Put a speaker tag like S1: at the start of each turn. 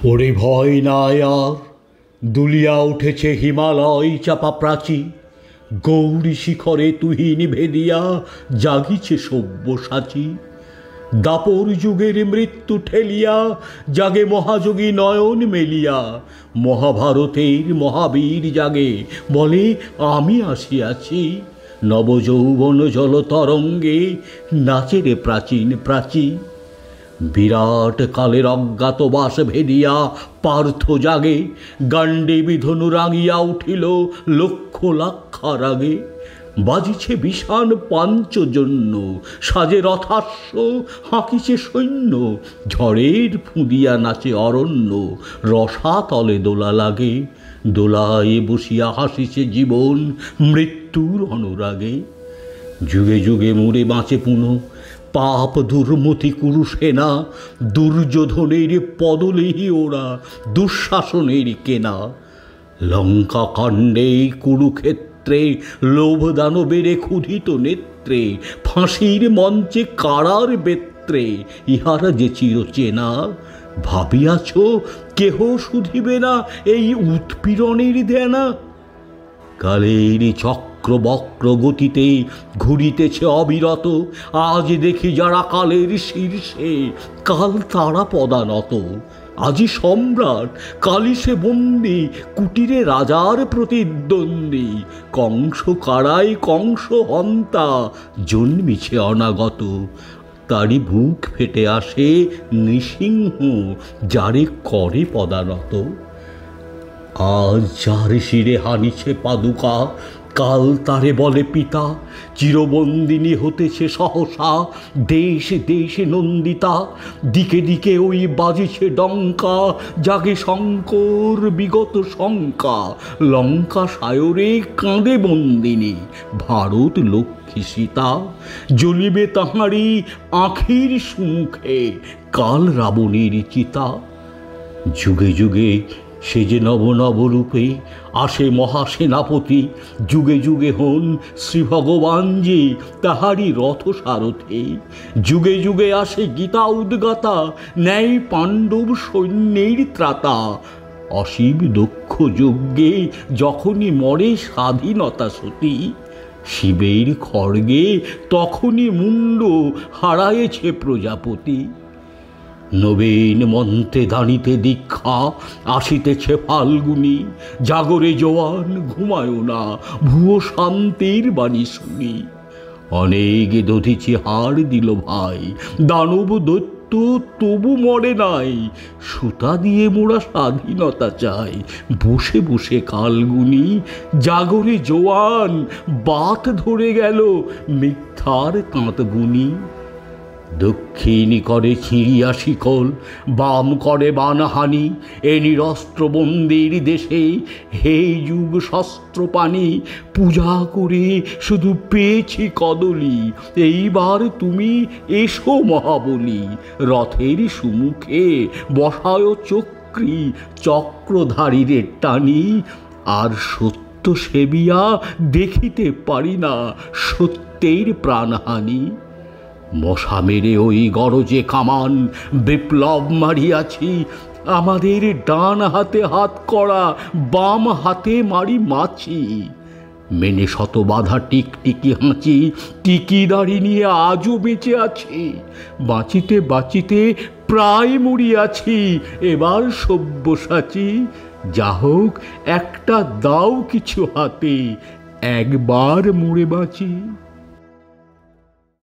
S1: ওরে ভয় নাই আর, দুলিয়া উঠেছে হিমালয় চাপা প্রাচী, গৌরী শিখরে তুহিন ভেদিয়া জাগিছে সব্যসাচী। দাপর যুগের মৃত্যু ঠেলিয়া জাগে মহাযোগী নয়ন মেলিয়া, মহাভারতের মহাবীর জাগে বলে আমি আসিয়াছি। নবযৌবন জল তরঙ্গে নাচে রে প্রাচীন প্রাচী। বিরাট কালের অজ্ঞাতবাস ভেদিয়া পার্থ জাগে, গাণ্ডীব ধনু রাঙিয়া উঠিল লক্ষ লাক্ষার আগে। বাজিছে বিষাণ পাঞ্চজন্য, সাজে রথাশ্ব, হাঁকিছে সৈন্য, ঝড়ের ফুঁদিয়া নাচে অরণ্য, রসাতলে দোলা লাগে। দোলায় বসিয়া হাসিছে জীবন মৃত্যুর অনুরাগে। যুগে যুগে মরে বাঁচে পুনঃ পাপ দুর্মতি কুরু সেনা, দুর্যোধনের পদলেহি ওরা দুঃশাসনের কেনা। লঙ্কা কাণ্ডে কুরুক্ষেত্রে লোভ দানবেরে ক্ষুধিত নেত্রে, ফাঁসির মঞ্চে কারার বেত্রে ইহারা যে চিরচেনা। ভাবিয়াছ কেহ শুধিবে না এই উৎপীড়নের দেনা? কালের চক্রবক্র গতিতে ঘুরিতেছে অবিরত, আজ দেখি যারা কালের শীর্ষে কাল তারা পদানত। আজি সম্রাট কালি সে বন্দী, কুটিরে রাজার প্রতিদ্বন্দ্বী, কংস কারায় কংস হন্তা জন্মিছে অনাগত। তারই বুক ফেটে আসে নৃসিংহ যারে করে পদানত। আজ যার শিরে হানিছে পাদুকা, কাল তারে বলে পিতা। চিরবন্দিনী হতেছে সহসা দেশে দেশে নন্দিতা। দিকে দিকে ওই বাজিছে ডঙ্কা, জাগে শঙ্কর বিগত শঙ্কা। লঙ্কা সায়রে কাঁদে বন্দিনী, ভারত লক্ষ্মী সীতা। জ্বলিবে তাহারি আঁখির সুমুখে কাল রাবণের চিতা। যুগে যুগে সে যে নব নব রূপে আসে মহাসেনাপতি, যুগে যুগে হন শ্রী ভগবান যে তাহারি রথ সারথি। যুগে যুগে আসে গীতা উদ্গাতা, ন্যায় পাণ্ডব সৈন্যের ত্রাতা। অসীম দক্ষ যজ্ঞে যখনই মরে স্বাধীনতা সতী, শিবের খড়গে তখনই মুণ্ড হারায়েছে প্রজাপতি। নবীন মন্ত্রে দাঁড়িতে দীক্ষা, আসিতেছে ফাল্গুনি। জাগরে জোয়ান ঘুমায় না, ভুয়ো শান্তির বাণী শুনি। অনেক দধিছি হাড় দিল ভাই, দানব দৈত্য তবু মরে নাই। সুতা দিয়ে মোরা স্বাধীনতা চাই, বসে বসে কালগুনি। জাগরে জোয়ান বাত ধরে গেল মিথ্যার তাঁত বুনি। দক্ষিণ করে ছিঁড়িয়া শিকল, বাম করে বানহানি। এ নিরস্ত্র বন্দির দেশে হে যুগ শস্ত্র পানি। পূজা করে শুধু পেয়েছি কদলি, এইবার তুমি এসো মহাবলী। রথের সুমুখে বসায় চক্রী, চক্রধারীরে টানি। আর সত্য সেবিয়া দেখিতে পারি না সত্যের প্রাণহানি। মশা মেরে ওই গরজে কামান বিপ্লব মারিয়াছি। আমাদের ডান হাতে হাত করা, বাম হাতে মারি মাছি। মেনে শত বাধা টিকটিকি হাঁচি, টিকি দাড়ি নিয়ে আজও বেঁচে আছি। বাঁচিতে বাঁচিতে প্রায় মরিয়াছি, এবার সব্যসাচী। যা হোক একটা দাও কিছু হাতে, একবার মরে বাঁচি।